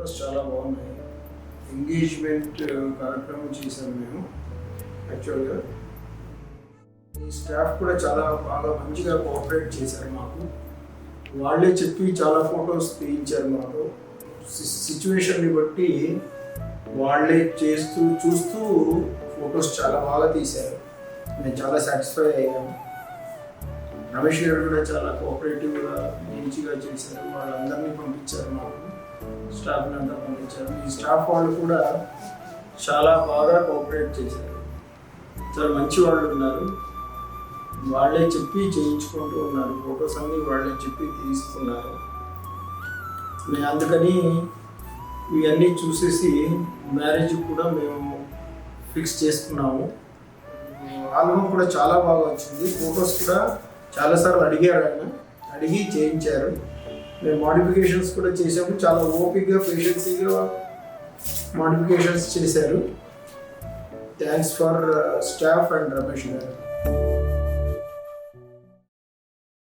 Photos చాలా బాగున్నాయి. Engagement కార్యక్రమం చేశాము మేము. యాక్చువల్గా ఈ స్టాఫ్ కూడా చాలా బాగా మంచిగా కోఆపరేట్ చేశారు మాకు. వాళ్ళే చెప్పి చాలా ఫొటోస్ తీయించారు మాకు. సిచ్యువేషన్ని బట్టి వాళ్ళే చూస్తూ ఫొటోస్ చాలా బాగా తీశారు. మేము చాలా సాటిస్ఫై అయ్యాము. రమేష్ గారు కూడా చాలా కోఆపరేటివ్గా మంచిగా చేశారు. వాళ్ళందరినీ పంపించారు మాకు, స్టాఫ్ని అంతా పంపించారు. ఈ స్టాఫ్ వాళ్ళు కూడా చాలా బాగా కోఆపరేట్ చేశారు. చాలా మంచి వాళ్ళు ఉన్నారు. వాళ్ళే చెప్పి చేయించుకుంటూ ఉన్నారు. ఫొటోస్ అన్నీ వాళ్ళే చెప్పి తీస్తున్నారు. మేము అందుకని ఇవన్నీ చూసేసి మ్యారేజ్ కూడా మేము ఫిక్స్ చేసుకున్నాము. ఆల్బమ్ కూడా చాలా బాగా వచ్చింది. ఫొటోస్ కూడా చాలాసార్లు అడిగారు, అడిగి చేయించారు. మేము మాడిఫికేషన్స్ కూడా చేసాము. చాలా ఓపికగా పేషెన్సీగా మాడిఫికేషన్స్ చేశారు. Thanks for staff and Ramesh గారు.